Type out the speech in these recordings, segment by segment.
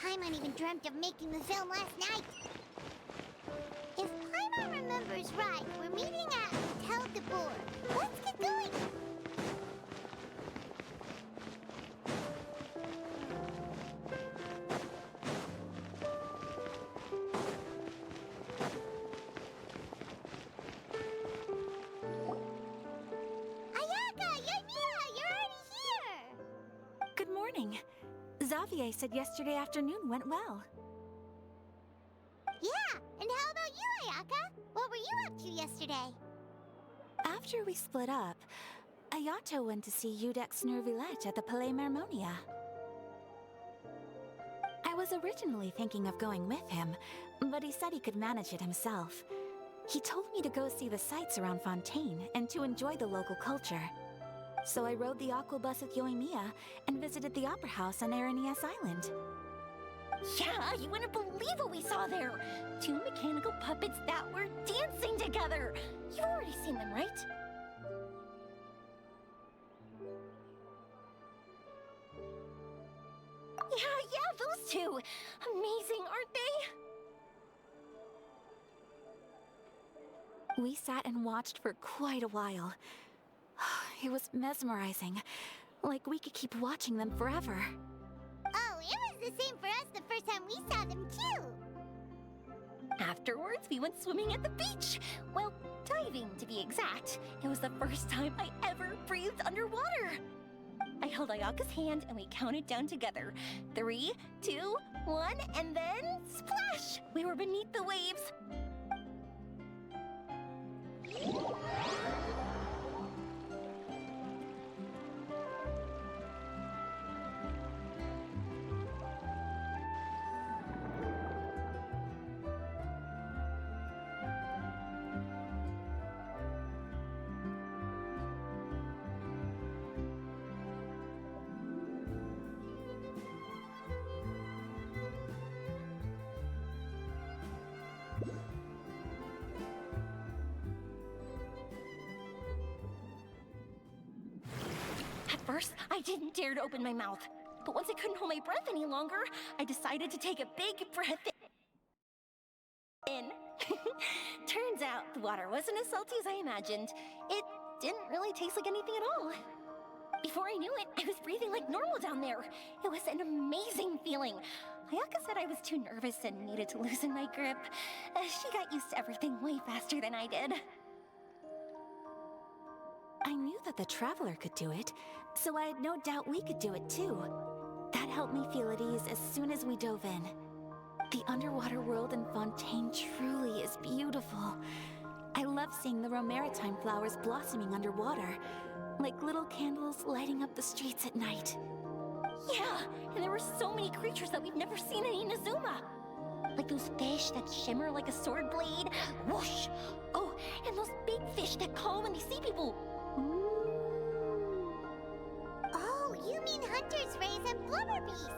Paimon even dreamt of making the film last night. If Paimon remembers right, we're meeting at Hotel de Boer. Let's get going! Xavier said yesterday afternoon went well. Yeah, and how about you, Ayaka? What were you up to yesterday? After we split up, Ayato went to see Udex Nervillette at the Palais Mermonia. I was originally thinking of going with him, but he said he could manage it himself. He told me to go see the sights around Fontaine and to enjoy the local culture. So I rode the aquabus with Yoimiya and visited the opera house on Aranias Island. Yeah, you wouldn't believe what we saw there! 2 mechanical puppets that were dancing together! You've already seen them, right? Yeah, those two! Amazing, aren't they? We sat and watched for quite a while. It was mesmerizing. Like we could keep watching them forever. Oh, it was the same for us the first time we saw them, too! Afterwards, we went swimming at the beach! Well, diving, to be exact. It was the first time I ever breathed underwater! I held Ayaka's hand and we counted down together. 3, 2, 1, and then splash! We were beneath the waves. At first, I didn't dare to open my mouth. But once I couldn't hold my breath any longer, I decided to take a big breath in. Turns out the water wasn't as salty as I imagined. It didn't really taste like anything at all. Before I knew it, I was breathing like normal down there. It was an amazing feeling. Ayaka said I was too nervous and needed to loosen my grip. She got used to everything way faster than I did. I knew that the Traveler could do it, so I had no doubt we could do it too. That helped me feel at ease as soon as we dove in. The underwater world in Fontaine truly is beautiful. I love seeing the Romaritime flowers blossoming underwater, like little candles lighting up the streets at night. Yeah, and there were so many creatures that we've never seen in Inazuma. Like those fish that shimmer like a sword blade. Whoosh! Oh, and those big fish that call when they see people. Oh, you mean Hunter's Rays and Blubber Beasts!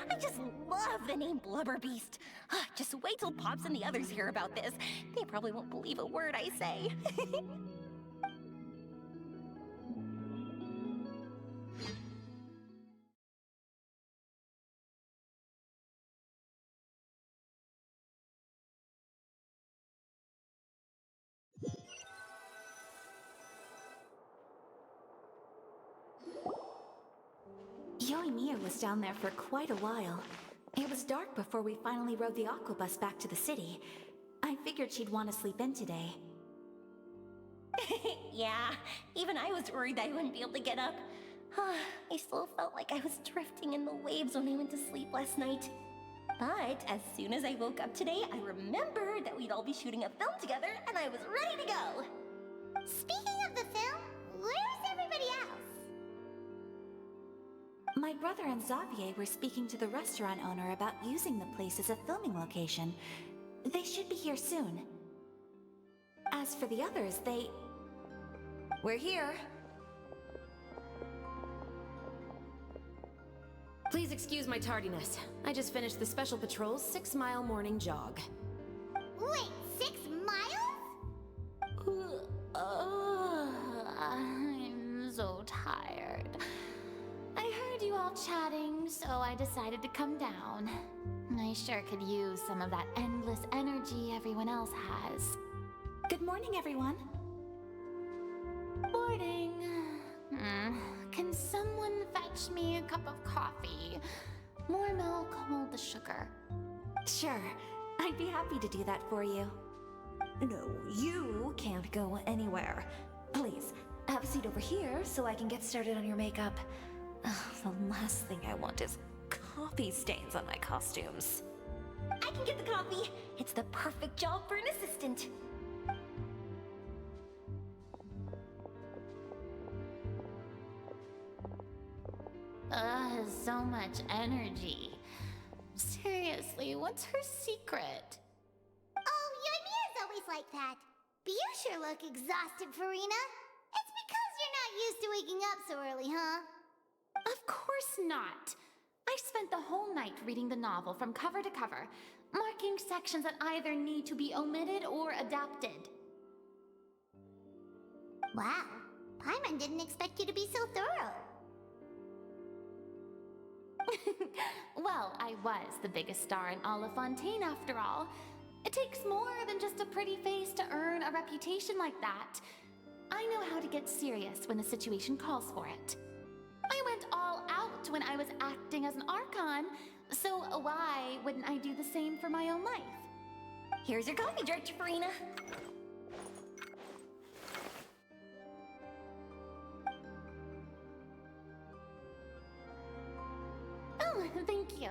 I just love the name Blubber Beast. Just wait till Pops and the others hear about this. They probably won't believe a word I say. Yoimiya was down there for quite a while. It was dark before we finally rode the aquabus back to the city. I figured she'd want to sleep in today. Yeah, even I was worried I wouldn't be able to get up. I still felt like I was drifting in the waves when I went to sleep last night. But as soon as I woke up today, I remembered that we'd all be shooting a film together, and I was ready to go. Speaking of the film, where's everybody else? My brother and Xavier were speaking to the restaurant owner about using the place as a filming location. They should be here soon. As for the others, We're here. Please excuse my tardiness. I just finished the Special Patrol's 6-mile morning jog. Wait, 6 miles? I'm so tired. I heard you all all chatting, so I decided to come down. I sure could use some of that endless energy everyone else has. Good morning, everyone. Morning. Can someone fetch me a cup of coffee? More milk, hold the sugar. Sure, I'd be happy to do that for you. No, you can't go anywhere. Please, have a seat over here so I can get started on your makeup. The last thing I want is coffee stains on my costumes. I can get the coffee. It's the perfect job for an assistant. So much energy. Seriously, what's her secret? Oh, Yoimiya's always like that. But you sure look exhausted, Farina. It's because you're not used to waking up so early, huh? Of course not. I spent the whole night reading the novel from cover to cover, marking sections that either need to be omitted or adapted. Wow, Paimon didn't expect you to be so thorough. Well, I was the biggest star in all of Fontaine after all. It takes more than just a pretty face to earn a reputation like that. I know how to get serious when the situation calls for it. I went all out when I was acting as an Archon, so why wouldn't I do the same for my own life? Here's your coffee, Director Farina. Oh, thank you.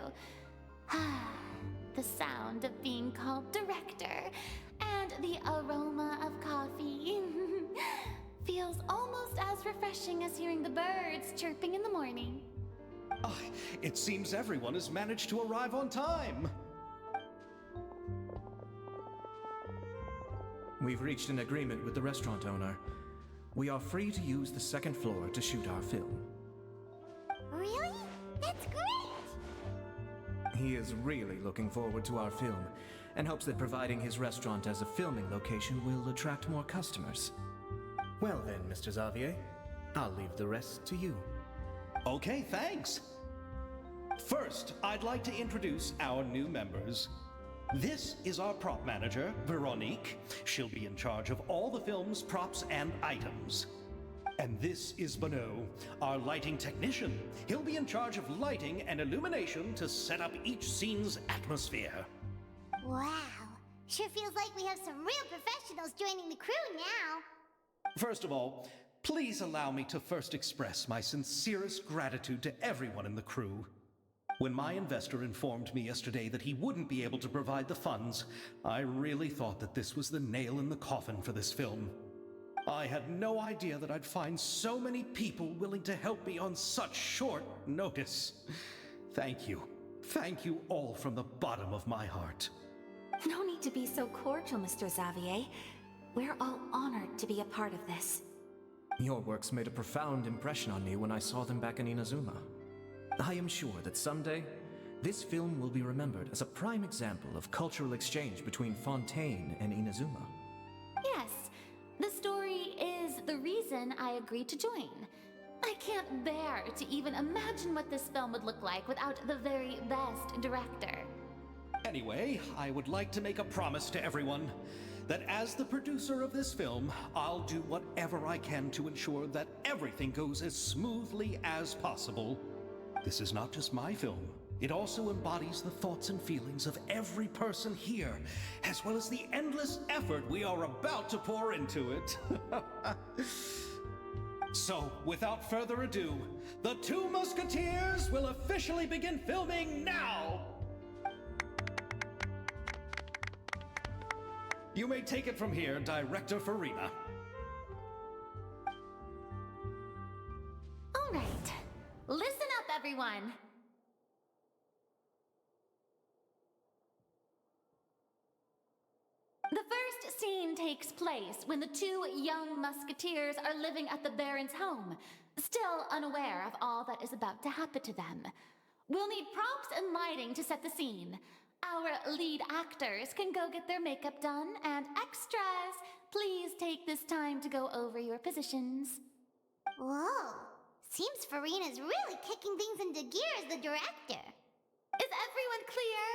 The sound of being called director and the aroma of coffee feels almost as refreshing as hearing the birds chirping in the morning. Oh, it seems everyone has managed to arrive on time. We've reached an agreement with the restaurant owner. We are free to use the second floor to shoot our film. Really? That's great! He is really looking forward to our film, and hopes that providing his restaurant as a filming location will attract more customers. Well then, Mr. Xavier, I'll leave the rest to you. Okay, thanks. First, I'd like to introduce our new members. This is our prop manager, Veronique. She'll be in charge of all the film's props and items. And this is Bonneau, our lighting technician. He'll be in charge of lighting and illumination to set up each scene's atmosphere. Wow, sure feels like we have some real professionals joining the crew now. First of all, please allow me to first express my sincerest gratitude to everyone in the crew. When my investor informed me yesterday that he wouldn't be able to provide the funds, I really thought that this was the nail in the coffin for this film. I had no idea that I'd find so many people willing to help me on such short notice. Thank you. Thank you all from the bottom of my heart. No need to be so cordial, Mr. Xavier. We're all honored to be a part of this. Your works made a profound impression on me when I saw them back in Inazuma. I am sure that someday, this film will be remembered as a prime example of cultural exchange between Fontaine and Inazuma. Yes, the story is the reason I agreed to join. I can't bear to even imagine what this film would look like without the very best director. Anyway, I would like to make a promise to everyone that as the producer of this film, I'll do whatever I can to ensure that everything goes as smoothly as possible. This is not just my film. It also embodies the thoughts and feelings of every person here, as well as the endless effort we are about to pour into it. So, without further ado, the Two Musketeers will officially begin filming now! You may take it from here, Director Farina. All right, listen up, everyone. The first scene takes place when the two young musketeers are living at the Baron's home, still unaware of all that is about to happen to them. We'll need props and lighting to set the scene. Our lead actors can go get their makeup done, and extras, please take this time to go over your positions. Whoa, Seems Farina's really kicking things into gear as the director. Is everyone clear?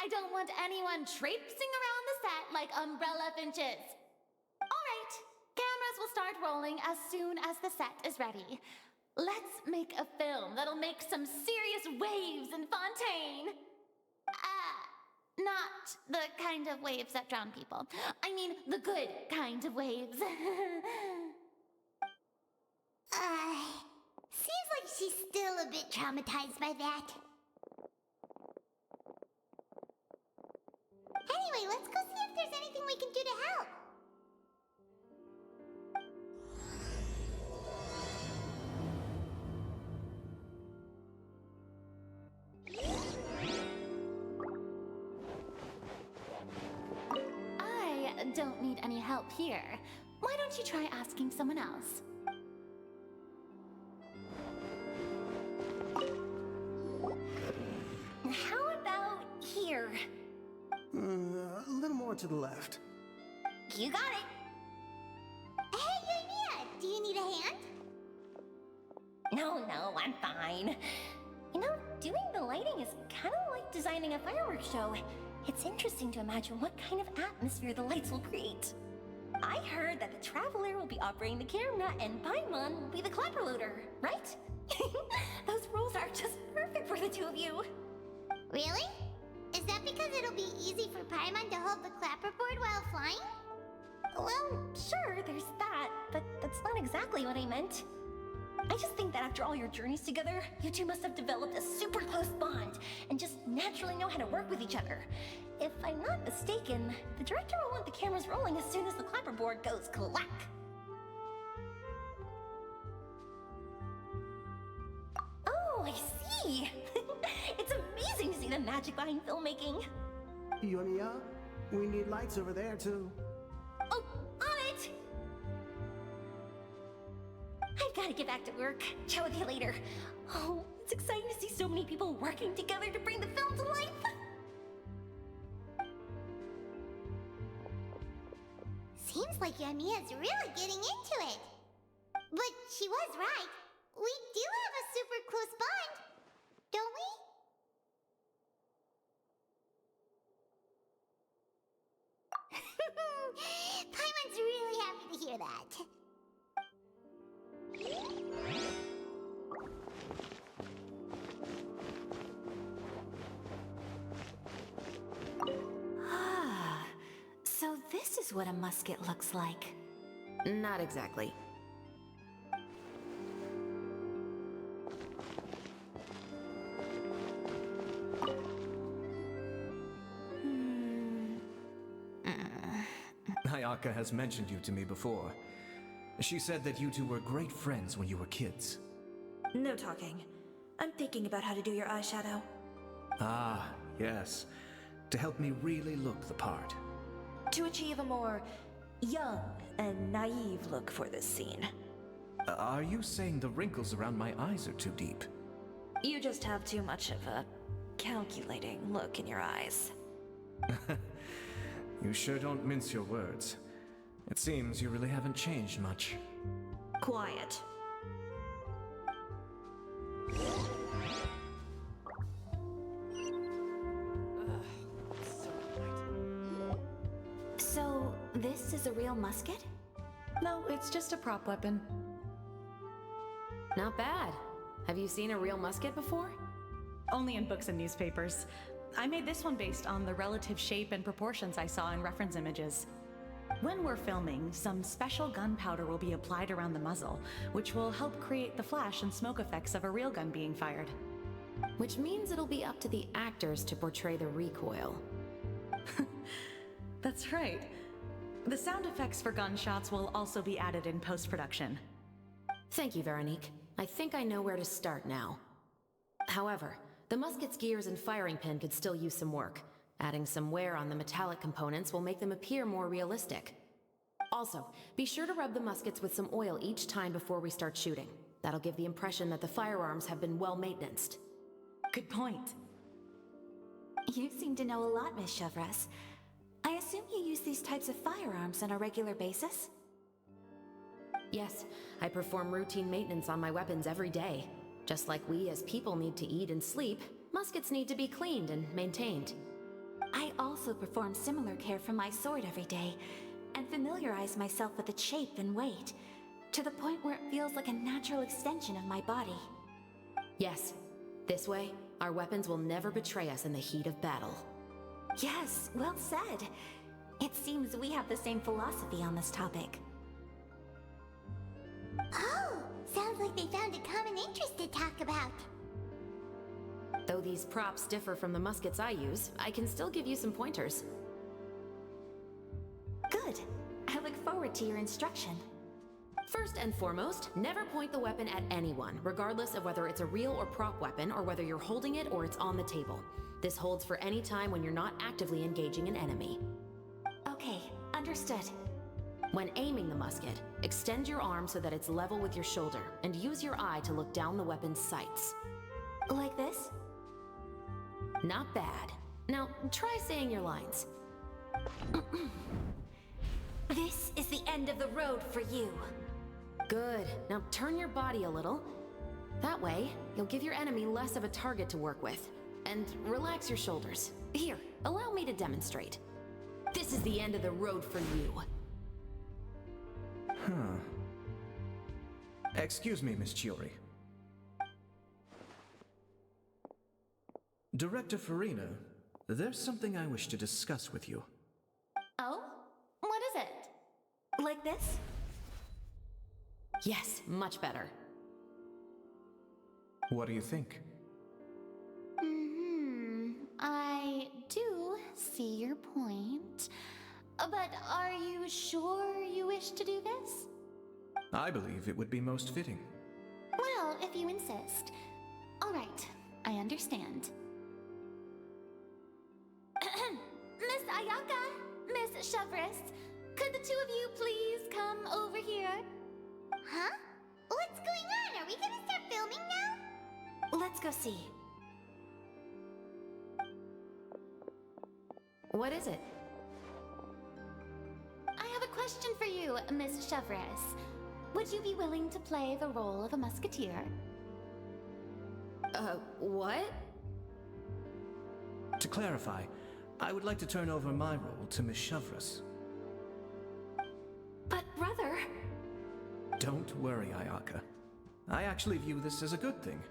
I don't want anyone traipsing around the set like umbrella finches. All right, cameras will start rolling as soon as the set is ready. Let's make a film that'll make some serious waves in Fontaine. Not the kind of waves that drown people. I mean, the good kind of waves. Seems like she's still a bit traumatized by that. Anyway, let's go see if there's anything we can do to help. I don't need any help here. Why don't you try asking someone else? How about here? A little more to the left. You got it. Hey, Yania, do you need a hand? No, I'm fine. You know, doing the lighting is kind of like designing a fireworks show. It's interesting to imagine what kind of atmosphere the lights will create. I heard that the Traveler will be operating the camera and Paimon will be the clapper loader, right? Those roles are just perfect for the two of you. Really? Is that because it'll be easy for Paimon to hold the clapperboard while flying? Well, sure, there's that, but that's not exactly what I meant. I just think that after all your journeys together, you two must have developed a super close bond and just naturally know how to work with each other. If I'm not mistaken, the director will want the cameras rolling as soon as the clapperboard goes clack. Oh, I see! It's amazing to see the magic behind filmmaking. Yunia, we need lights over there too. Oh, on it! I've got to get back to work. Chat with you later. Oh, it's exciting to see so many people working together to bring the film to life. Seems like Yamia's really getting into it. But she was right. We do have a super close bond, don't we? Paimon's really happy to hear that. Ah, so this is what a musket looks like. Not exactly. Ayaka has mentioned you to me before. She said that you two were great friends when you were kids. No talking. I'm thinking about how to do your eyeshadow. Ah, yes. To help me really look the part. To achieve a more young and naive look for this scene. Are you saying the wrinkles around my eyes are too deep? You just have too much of a calculating look in your eyes. You sure don't mince your words. It seems you really haven't changed much. Quiet. So, this is a real musket? No, it's just a prop weapon. Not bad. Have you seen a real musket before? Only in books and newspapers. I made this one based on the relative shape and proportions I saw in reference images. When we're filming, some special gunpowder will be applied around the muzzle, which will help create the flash and smoke effects of a real gun being fired. Which means it'll be up to the actors to portray the recoil. That's right. The sound effects for gunshots will also be added in post-production. Thank you, Veronique. I think I know where to start now. However, the musket's gears and firing pin could still use some work. Adding some wear on the metallic components will make them appear more realistic. Also, be sure to rub the muskets with some oil each time before we start shooting. That'll give the impression that the firearms have been well maintained. Good point. You seem to know a lot, Miss Chevres. I assume you use these types of firearms on a regular basis? Yes, I perform routine maintenance on my weapons every day. Just like we as people need to eat and sleep, muskets need to be cleaned and maintained. I also perform similar care for my sword every day, and familiarize myself with its shape and weight, to the point where it feels like a natural extension of my body. Yes, this way, our weapons will never betray us in the heat of battle. Yes, well said. It seems we have the same philosophy on this topic. Oh, sounds like they found a common interest to talk about. Though these props differ from the muskets I use, I can still give you some pointers. Good. I look forward to your instruction. First and foremost, never point the weapon at anyone, regardless of whether it's a real or prop weapon, or whether you're holding it or it's on the table. This holds for any time when you're not actively engaging an enemy. Okay, understood. When aiming the musket, extend your arm so that it's level with your shoulder, and use your eye to look down the weapon's sights. Like this? Not bad. Now, try saying your lines. This is the end of the road for you. Good. Now turn your body a little. That way, you'll give your enemy less of a target to work with. And relax your shoulders. Here, allow me to demonstrate. This is the end of the road for you. Excuse me, Miss Chiori. Director Farina, there's something I wish to discuss with you. Oh? What is it? Like this? Yes, much better. What do you think? I do see your point. But are you sure you wish to do this? I believe it would be most fitting. Well, if you insist. All right, I understand. Miss Ayaka, Miss Chevres, could the two of you please come over here? Huh? What's going on? Are we gonna start filming now? Let's go see. What is it? I have a question for you, Miss Chevres. Would you be willing to play the role of a musketeer? What? To clarify, I would like to turn over my role to Miss Chevres. But brother... Don't worry, Ayaka. I actually view this as a good thing.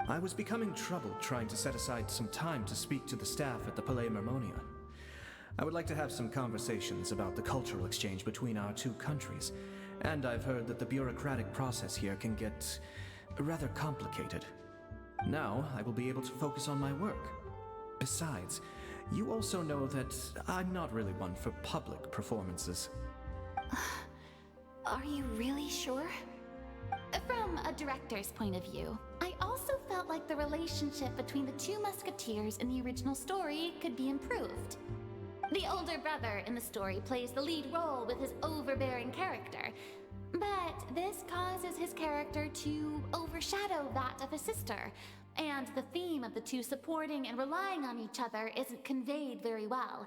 I was becoming troubled trying to set aside some time to speak to the staff at the Palais Mermonia. I would like to have some conversations about the cultural exchange between our two countries, and I've heard that the bureaucratic process here can get rather complicated. Now, I will be able to focus on my work. Besides, you also know that I'm not really one for public performances. Are you really sure? From a director's point of view, I also felt like the relationship between the two musketeers in the original story could be improved. The older brother in the story plays the lead role with his overbearing character, but this causes his character to overshadow that of his sister, and the theme of the two supporting and relying on each other isn't conveyed very well.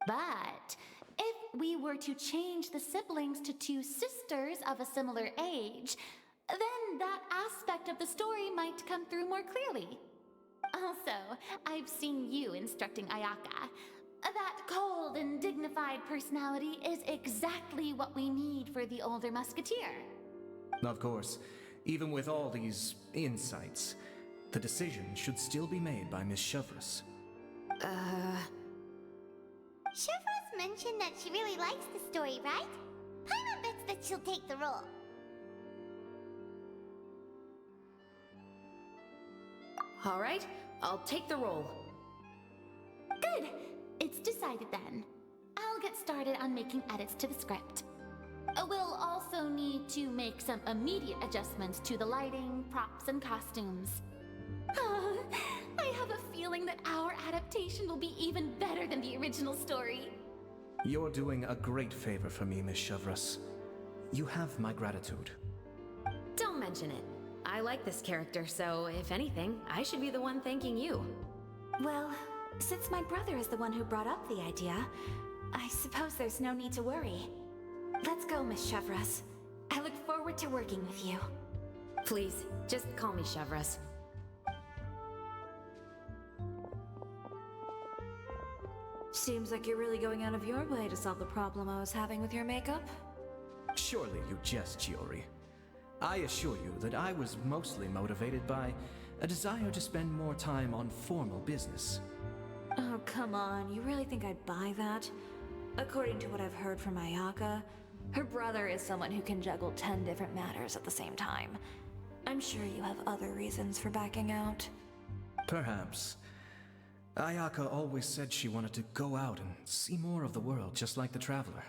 But if we were to change the siblings to two sisters of a similar age, then that aspect of the story might come through more clearly. Also, I've seen you instructing Ayaka. That cold and dignified personality is exactly what we need for the older musketeer. Of course, even with all these insights, the decision should still be made by Miss Chevres. Chevres mentioned that she really likes the story, right? Paimon bets that she'll take the role. All right, I'll take the role. Good! It's decided then. I'll get started on making edits to the script. We'll also need to make some immediate adjustments to the lighting, props, and costumes. I have a feeling that our adaptation will be even better than the original story. You're doing a great favor for me, Miss Chevres. You have my gratitude. Don't mention it. I like this character, so if anything, I should be the one thanking you. Well, since my brother is the one who brought up the idea, I suppose there's no need to worry. Let's go, Miss Chevres. I look forward to working with you. Please, just call me Chevres. Seems like you're really going out of your way to solve the problem I was having with your makeup. Surely you jest, Chiori. I assure you that I was mostly motivated by a desire to spend more time on formal business. Oh, come on. You really think I'd buy that? According to what I've heard from Ayaka, her brother is someone who can juggle 10 different matters at the same time. I'm sure you have other reasons for backing out. Perhaps. Ayaka always said she wanted to go out and see more of the world, just like the Traveler.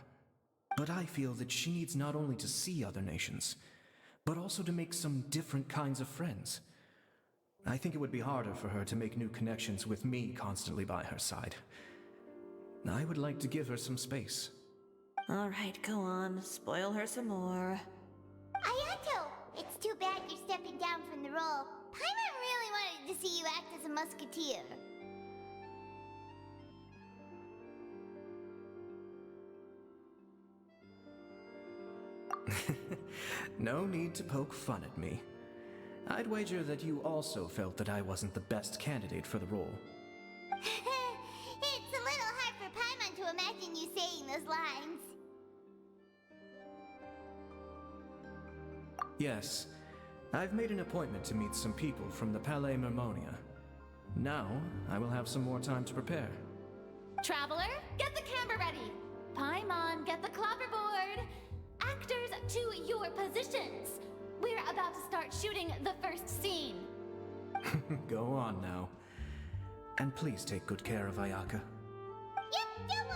But I feel that she needs not only to see other nations, but also to make some different kinds of friends. I think it would be harder for her to make new connections with me constantly by her side. I would like to give her some space. All right, go on. Spoil her some more. Ayato! It's too bad you're stepping down from the role. Paimon really wanted to see you act as a musketeer. No need to poke fun at me. I'd wager that you also felt that I wasn't the best candidate for the role. It's a little hard for Paimon to imagine you saying those lines. Yes, I've made an appointment to meet some people from the Palais Mermonia. Now, I will have some more time to prepare. Traveler, get the camera ready. Paimon, get the clapperboard. Actors, to your positions. We're about to start shooting the first scene. Go on now. And please take good care of Ayaka. Yep, don't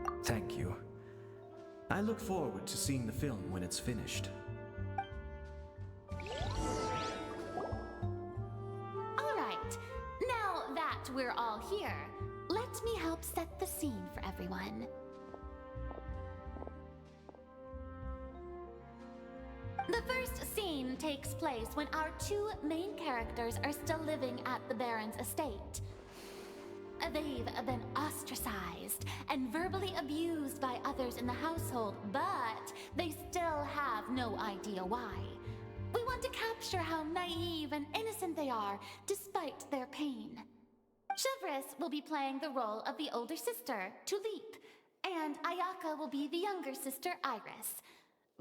worry. Thank you. I look forward to seeing the film when it's finished. All right, now that we're all here, let me help set the scene for everyone. The first scene takes place when our two main characters are still living at the Baron's estate. They've been ostracized and verbally abused by others in the household, but they still have no idea why. We want to capture how naive and innocent they are despite their pain. Chevres will be playing the role of the older sister, Tulip, and Ayaka will be the younger sister, Iris.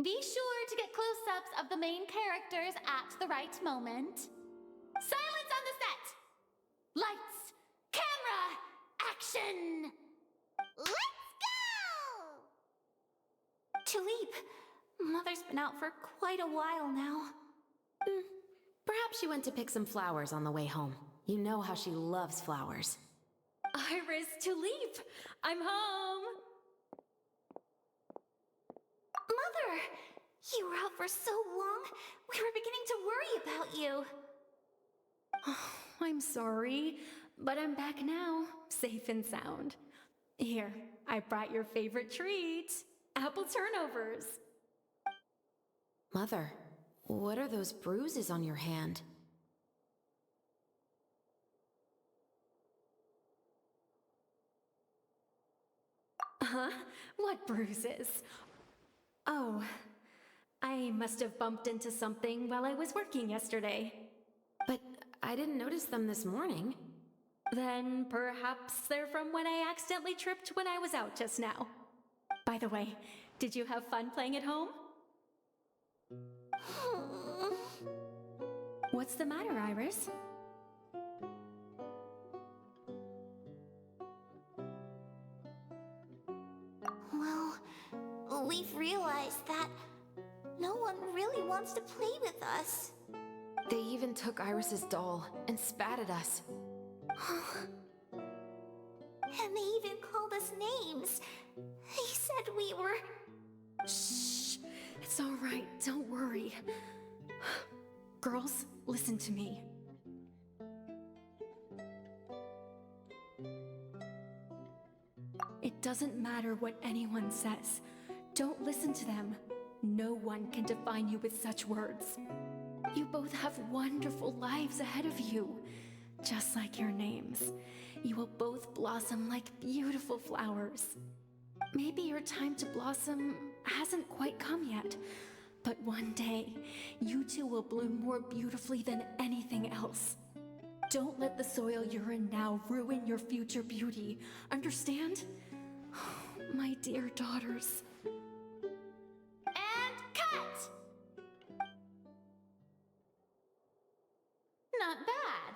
Be sure to get close-ups of the main characters at the right moment. Silence on the set! Lights, camera, action! Let's go! Tulip, Mother's been out for quite a while now. Perhaps she went to pick some flowers on the way home. You know how she loves flowers. Iris, Tulip, I'm home. Mother! You were out for so long, we were beginning to worry about you. Oh, I'm sorry, but I'm back now, safe and sound. Here, I brought your favorite treat, apple turnovers. Mother, what are those bruises on your hand? Huh? What bruises? Oh, I must have bumped into something while I was working yesterday. But I didn't notice them this morning. Then perhaps they're from when I accidentally tripped when I was out just now. By the way, did you have fun playing at home? What's the matter, Iris? Well, we've realized that no one really wants to play with us. They even took Iris's doll and spat at us. And they even called us names. They said we were... Shh! It's all right, don't worry. Girls, listen to me. It doesn't matter what anyone says. Don't listen to them. No one can define you with such words. You both have wonderful lives ahead of you. Just like your names, you will both blossom like beautiful flowers. Maybe your time to blossom hasn't quite come yet, but one day, you two will bloom more beautifully than anything else. Don't let the soil you're in now ruin your future beauty. Understand? My dear daughters. And cut! Not bad.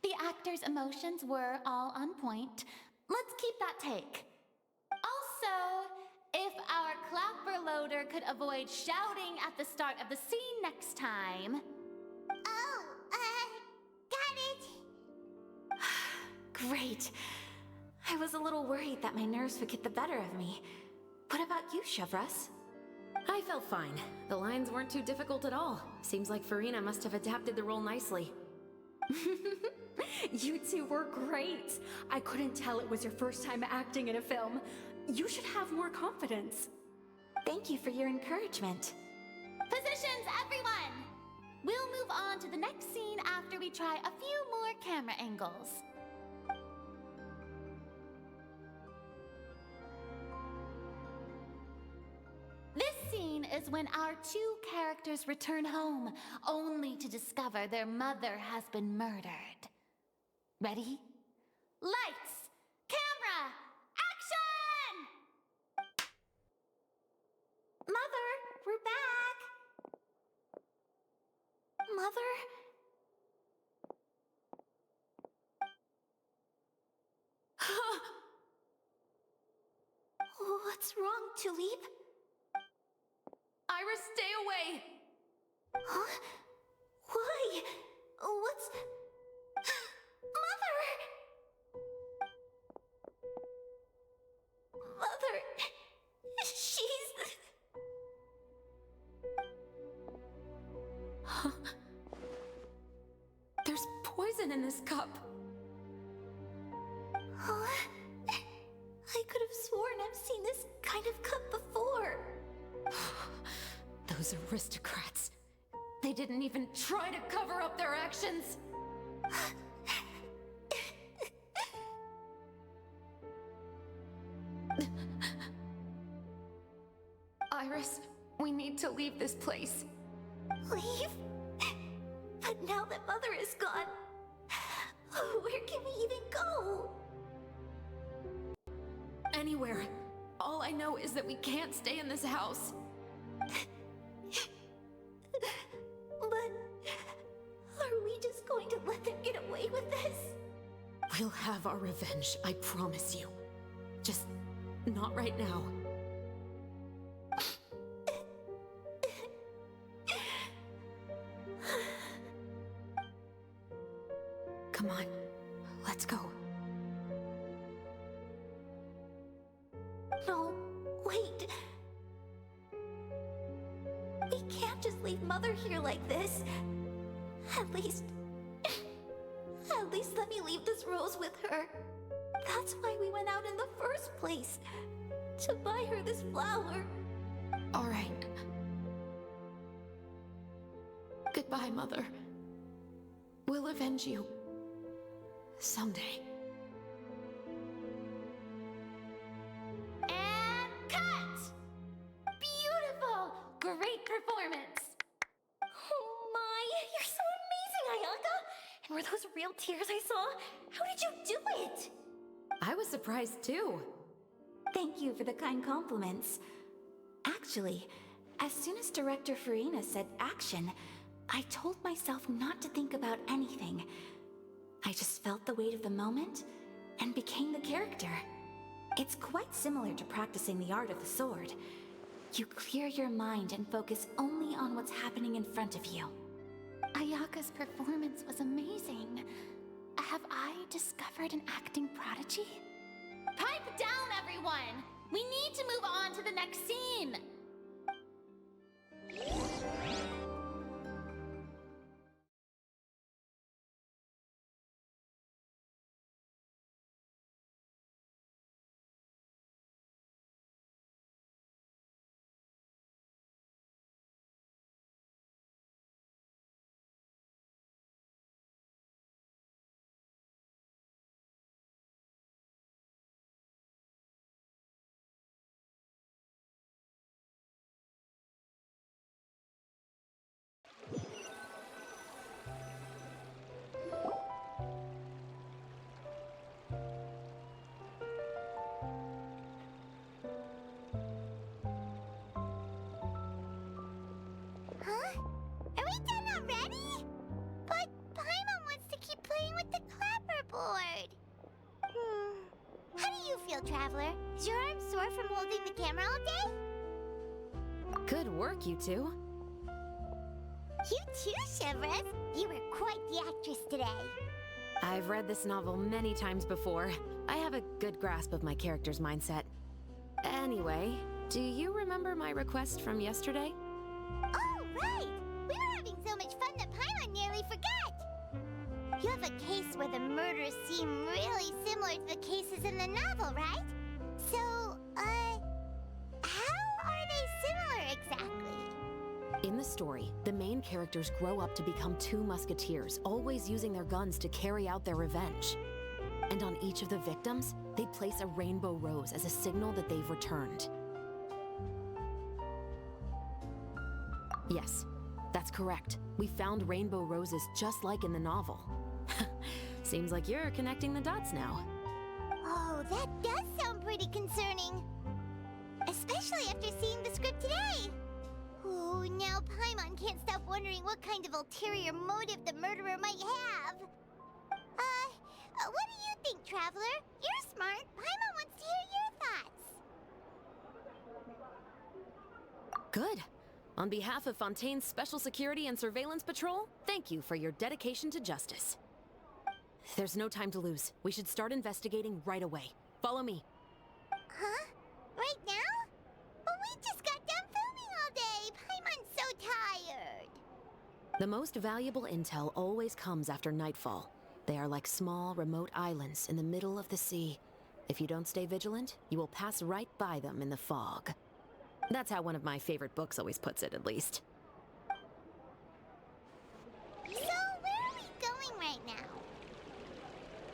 The actors' emotions were all on point. Let's keep that take. Also, if our clapper loader could avoid shouting at the start of the scene next time. Oh, got it. Great. I was a little worried that my nerves would get the better of me. What about you, Chevros? I felt fine. The lines weren't too difficult at all. Seems like Farina must have adapted the role nicely. You two were great. I couldn't tell it was your first time acting in a film. You should have more confidence. Thank you for your encouragement. Positions, everyone! We'll move on to the next scene after we try a few more camera angles. This scene is when our two characters return home, only to discover their mother has been murdered. Ready? Lights! Camera! Action! Mother, we're back! Mother? What's wrong, Tulip? Iris, stay away! Huh? Why? What's... Mother! Mother... She's... Huh? There's poison in this cup. Huh? I could have sworn I've seen this kind of cup before. Those aristocrats. They didn't even try to cover up their actions. Iris, we need to leave this place. Leave? But now that Mother is gone, where can we even go? Anywhere. All I know is that we can't stay in this house. But are we just going to let them get away with this? We'll have our revenge, I promise you. Just not right now. Come on, let's go. No, wait. We can't just leave Mother here like this. At least let me leave this rose with her. That's why we went out in the first place. To buy her this flower. All right. Goodbye, Mother. We'll avenge you. Someday. And cut! Beautiful! Great performance! Oh my, you're so amazing, Ayaka! And were those real tears I saw? How did you do it? I was surprised too. Thank you for the kind compliments. Actually, as soon as Director Farina said action, I told myself not to think about anything. I just felt the weight of the moment and became the character. It's quite similar to practicing the art of the sword. You clear your mind and focus only on what's happening in front of you. Ayaka's performance was amazing. Have I discovered an acting prodigy? Pipe down, everyone! We need to move on to the next scene! feel, Traveler? Is your arm sore from holding the camera all day? Good work, you two. You too, Chevres. You were quite the actress today. I've read this novel many times before. I have a good grasp of my character's mindset. Anyway, do you remember my request from yesterday? Oh, right! We were having so much fun that Paimon nearly forgot! You have a case where the murders seem really similar to the cases in the novel, right? So, how are they similar exactly? In the story, the main characters grow up to become two musketeers, always using their guns to carry out their revenge. And on each of the victims, they place a rainbow rose as a signal that they've returned. Yes, that's correct. We found rainbow roses just like in the novel. Seems like you're connecting the dots now. Oh, that does sound pretty concerning. Especially after seeing the script today. Oh, now Paimon can't stop wondering what kind of ulterior motive the murderer might have. What do you think, Traveler? You're smart. Paimon wants to hear your thoughts. Good. On behalf of Fontaine's Special Security and Surveillance Patrol, thank you for your dedication to justice. There's no time to lose. We should start investigating right away. Follow me. Huh? Right now? But we just got done filming all day. Paimon's so tired. The most valuable intel always comes after nightfall. They are like small, remote islands in the middle of the sea. If you don't stay vigilant, you will pass right by them in the fog. That's how one of my favorite books always puts it, at least. So, where are we going right now?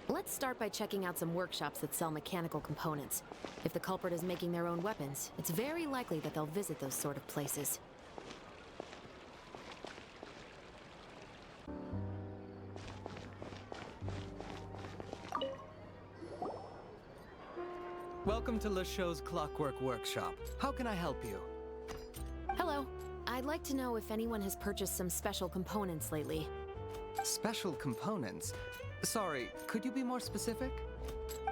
Let's start by checking out some workshops that sell mechanical components. If the culprit is making their own weapons, it's very likely that they'll visit those sort of places. Welcome to LeChaux's Clockwork Workshop. How can I help you? Hello. I'd like to know if anyone has purchased some special components lately. Special components? Sorry, could you be more specific?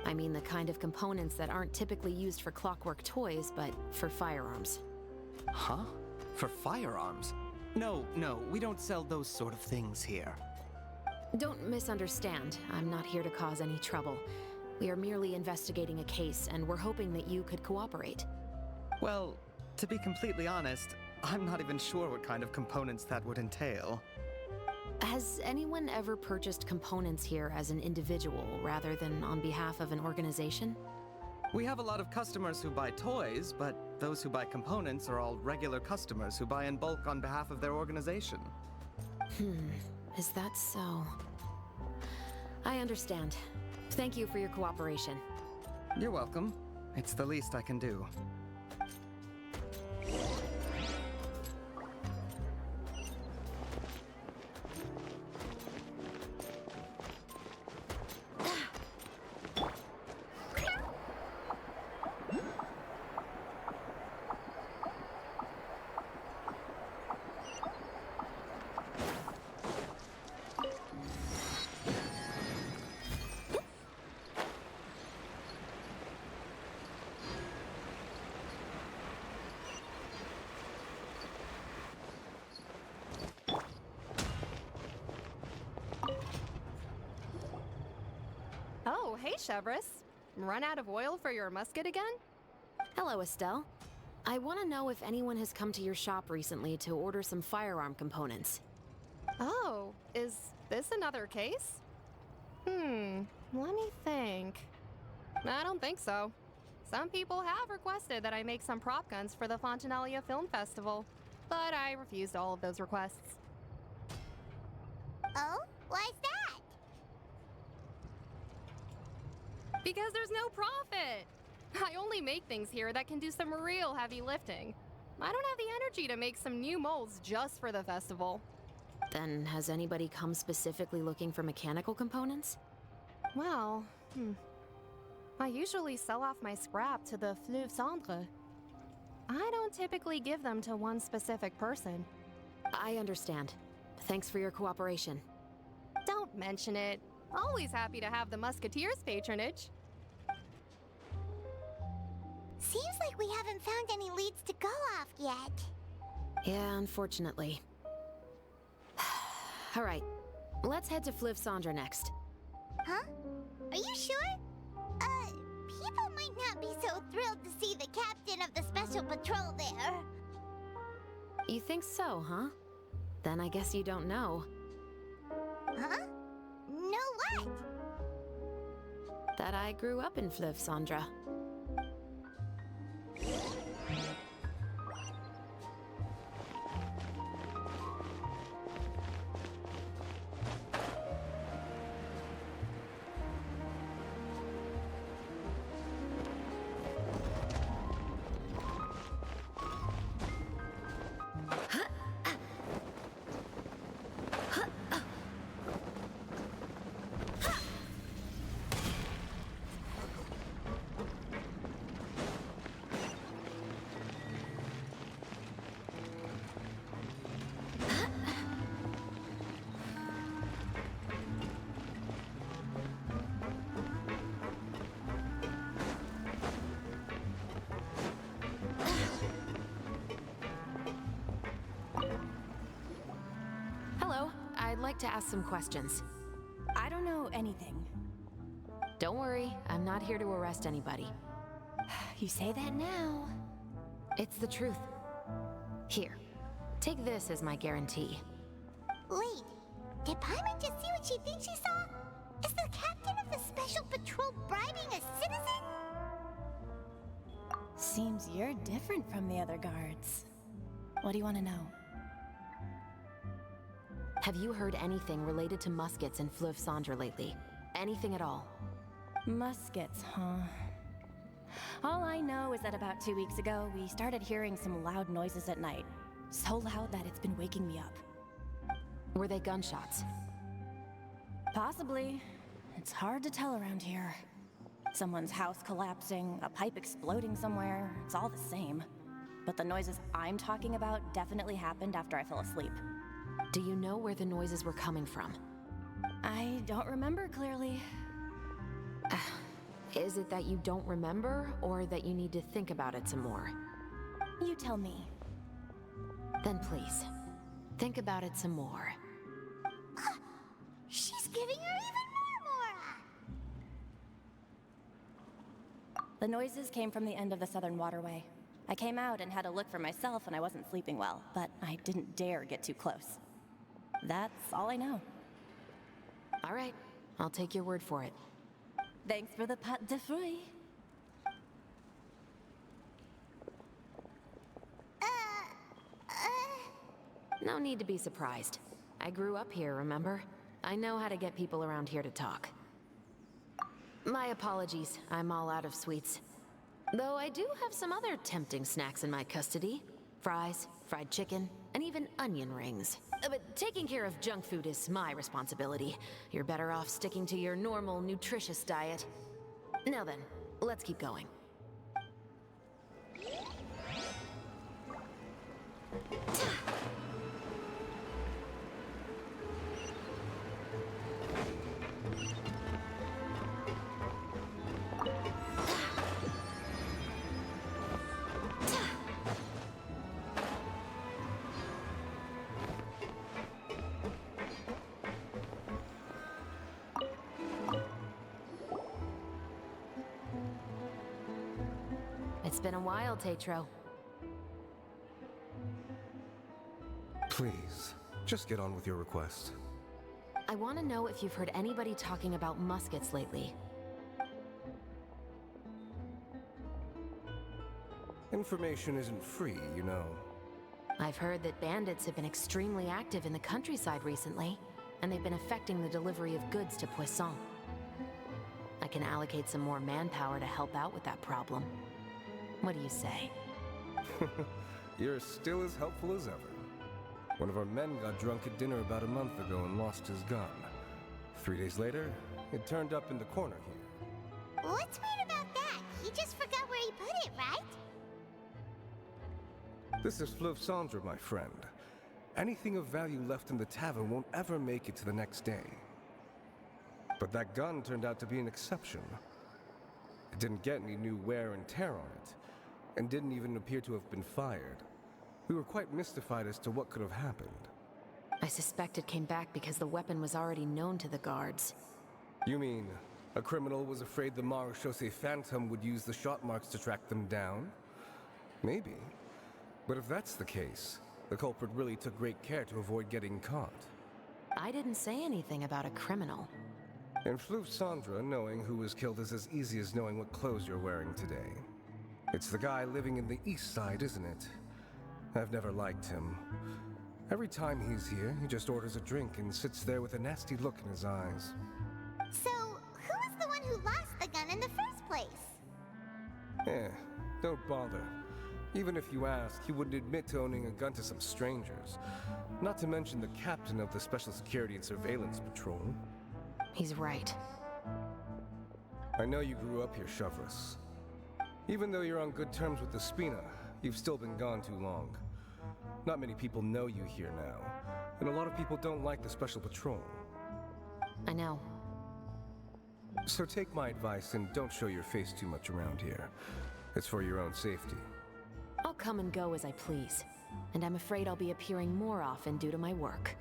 I mean the kind of components that aren't typically used for clockwork toys, but for firearms. Huh? For firearms? No, we don't sell those sort of things here. Don't misunderstand. I'm not here to cause any trouble. We are merely investigating a case, and we're hoping that you could cooperate. Well, to be completely honest, I'm not even sure what kind of components that would entail. Has anyone ever purchased components here as an individual rather than on behalf of an organization? We have a lot of customers who buy toys, but those who buy components are all regular customers who buy in bulk on behalf of their organization. Is that so? I understand. Thank you for your cooperation. You're welcome. It's the least I can do. Oh, hey, Chevres. Run out of oil for your musket again? Hello, Estelle. I want to know if anyone has come to your shop recently to order some firearm components. Oh, is this another case? Let me think. I don't think so. Some people have requested that I make some prop guns for the Fontanalia Film Festival, but I refused all of those requests. Oh? Why's that? Because there's no profit! I only make things here that can do some real heavy lifting. I don't have the energy to make some new molds just for the festival. Then has anybody come specifically looking for mechanical components? Well, I usually sell off my scrap to the Fleuve Cendre. I don't typically give them to one specific person. I understand. Thanks for your cooperation. Don't mention it. Always happy to have the Musketeers' patronage. Seems like we haven't found any leads to go off yet. Yeah, unfortunately. All right, let's head to Philharmonic next. Huh? Are you sure? People might not be so thrilled to see the captain of the special patrol there. You think so, huh? Then I guess you don't know. Huh? Know what? That I grew up in Philharmonic. Hello, I'd like to ask some questions. I don't know anything. Don't worry, I'm not here to arrest anybody. You say that now. It's the truth. Here, take this as my guarantee. Wait, did Paimon just see what she thinks she saw? Is the captain of the special patrol bribing a citizen? Seems you're different from the other guards. What do you want to know? Have you heard anything related to Muskets in Philharmonic lately? Anything at all? Muskets, huh? All I know is that about 2 weeks ago, we started hearing some loud noises at night. So loud that it's been waking me up. Were they gunshots? Possibly. It's hard to tell around here. Someone's house collapsing, a pipe exploding somewhere, it's all the same. But the noises I'm talking about definitely happened after I fell asleep. Do you know where the noises were coming from? I don't remember clearly. Is it that you don't remember, or that you need to think about it some more? You tell me. Then please, think about it some more. She's giving her even more Mora! The noises came from the end of the Southern Waterway. I came out and had a look for myself when I wasn't sleeping well, but I didn't dare get too close. That's all I know. All right, I'll take your word for it. Thanks for the pâte de fruits. No need to be surprised. I grew up here, remember? I know how to get people around here to talk. My apologies, I'm all out of sweets. Though I do have some other tempting snacks in my custody. Fries, fried chicken, and even onion rings. But taking care of junk food is my responsibility. You're better off sticking to your normal, nutritious diet. Now then, let's keep going. It's been a while, Tetro. Please, just get on with your request. I want to know if you've heard anybody talking about muskets lately. Information isn't free, you know. I've heard that bandits have been extremely active in the countryside recently, and they've been affecting the delivery of goods to Poisson. I can allocate some more manpower to help out with that problem. What do you say? You're still as helpful as ever. One of our men got drunk at dinner about a month ago and lost his gun. 3 days later, it turned up in the corner here. What's weird about that? He just forgot where he put it, right? This is Fleuve Cendre, my friend. Anything of value left in the tavern won't ever make it to the next day. But that gun turned out to be an exception. It didn't get any new wear and tear on it, and didn't even appear to have been fired. We were quite mystified as to what could have happened. I suspect it came back because the weapon was already known to the guards. You mean, a criminal was afraid the Marechaussee Phantom would use the shot marks to track them down? Maybe. But if that's the case, the culprit really took great care to avoid getting caught. I didn't say anything about a criminal. In Fleuve Cendra, knowing who was killed is as easy as knowing what clothes you're wearing today. It's the guy living in the east side, isn't it? I've never liked him. Every time he's here, he just orders a drink and sits there with a nasty look in his eyes. So, who was the one who lost the gun in the first place? Don't bother. Even if you ask, he wouldn't admit to owning a gun to some strangers. Not to mention the captain of the Special Security and Surveillance Patrol. He's right. I know you grew up here, Chevrolet. Even though you're on good terms with the Spina, you've still been gone too long. Not many people know you here now, and a lot of people don't like the Special Patrol. I know. So take my advice and don't show your face too much around here. It's for your own safety. I'll come and go as I please, and I'm afraid I'll be appearing more often due to my work.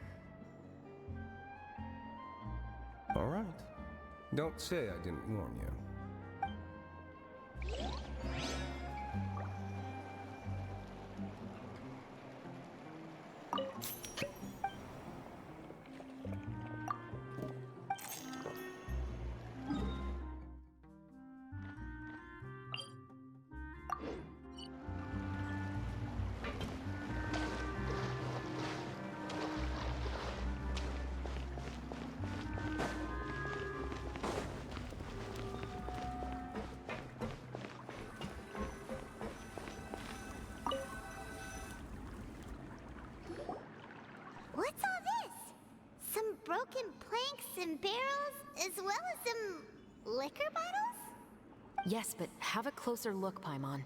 All right. Don't say I didn't warn you. What's all this? Some broken planks and barrels, as well as some liquor bottles? Yes, but have a closer look, Paimon.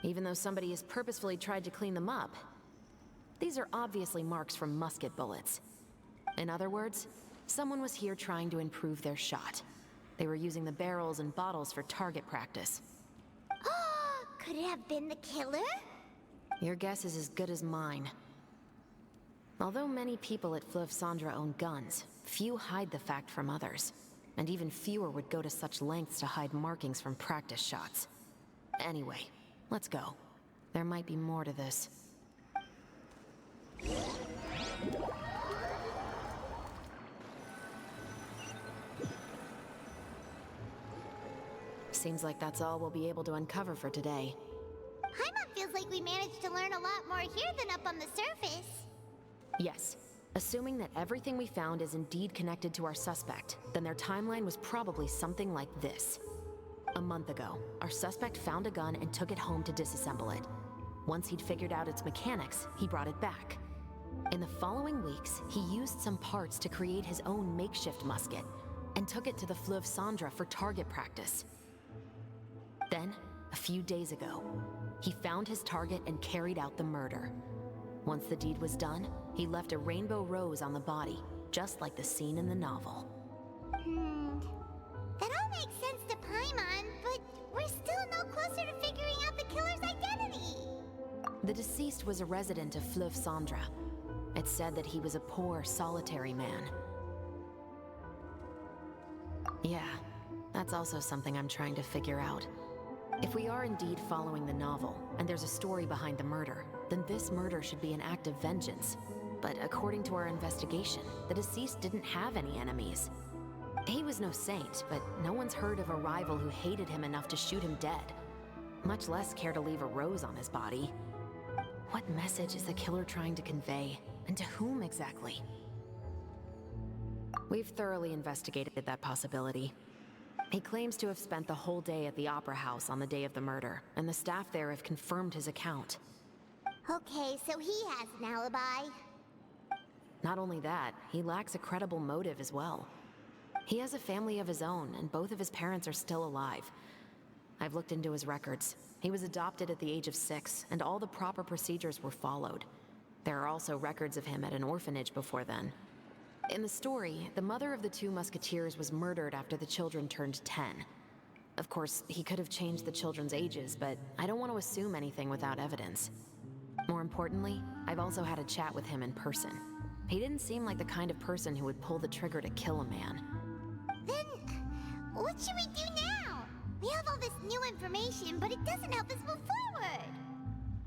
Even though somebody has purposefully tried to clean them up, these are obviously marks from musket bullets. In other words, someone was here trying to improve their shot. They were using the barrels and bottles for target practice. Could it have been the killer? Your guess is as good as mine. Although many people at Fleuve Cendra own guns, few hide the fact from others. And even fewer would go to such lengths to hide markings from practice shots. Anyway, let's go. There might be more to this. Seems like that's all we'll be able to uncover for today. Paimon feels like we managed to learn a lot more here than up on the surface. Yes. Assuming that everything we found is indeed connected to our suspect, then their timeline was probably something like this. A month ago, our suspect found a gun and took it home to disassemble it. Once he'd figured out its mechanics, he brought it back. In the following weeks, he used some parts to create his own makeshift musket, and took it to the Fleuve Cendra for target practice. Then, a few days ago, he found his target and carried out the murder. Once the deed was done, he left a rainbow rose on the body, just like the scene in the novel. That all makes sense to Paimon, but we're still no closer to figuring out the killer's identity. The deceased was a resident of Fleuve Cendra. It's said that he was a poor, solitary man. Yeah, that's also something I'm trying to figure out. If we are indeed following the novel, and there's a story behind the murder, then this murder should be an act of vengeance. But according to our investigation, the deceased didn't have any enemies. He was no saint, but no one's heard of a rival who hated him enough to shoot him dead. Much less care to leave a rose on his body. What message is the killer trying to convey? And to whom exactly? We've thoroughly investigated that possibility. He claims to have spent the whole day at the Opera House on the day of the murder, and the staff there have confirmed his account. Okay, so he has an alibi. Not only that, he lacks a credible motive as well. He has a family of his own, and both of his parents are still alive. I've looked into his records. He was adopted at the age of 6, and all the proper procedures were followed. There are also records of him at an orphanage before then. In the story, the mother of the 2 musketeers was murdered after the children turned 10. Of course, he could have changed the children's ages, but I don't want to assume anything without evidence. More importantly, I've also had a chat with him in person. He didn't seem like the kind of person who would pull the trigger to kill a man. Then, what should we do now? We have all this new information, but it doesn't help us move forward.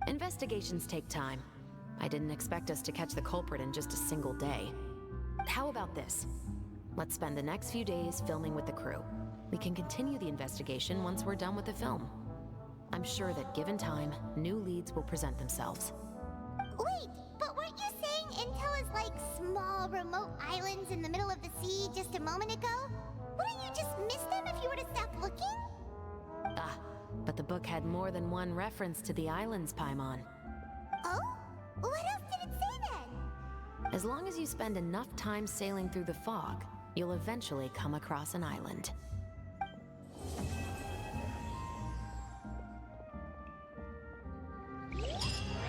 Investigations take time. I didn't expect us to catch the culprit in just a single day. How about this? Let's spend the next few days filming with the crew. We can continue the investigation once we're done with the film. I'm sure that given time, new leads will present themselves. Wait, but weren't you saying Intel is like small, remote islands in the middle of the sea just a moment ago? Wouldn't you just miss them if you were to stop looking? Ah, but the book had more than one reference to the islands, Paimon. Oh? What else did it say then? As long as you spend enough time sailing through the fog, you'll eventually come across an island.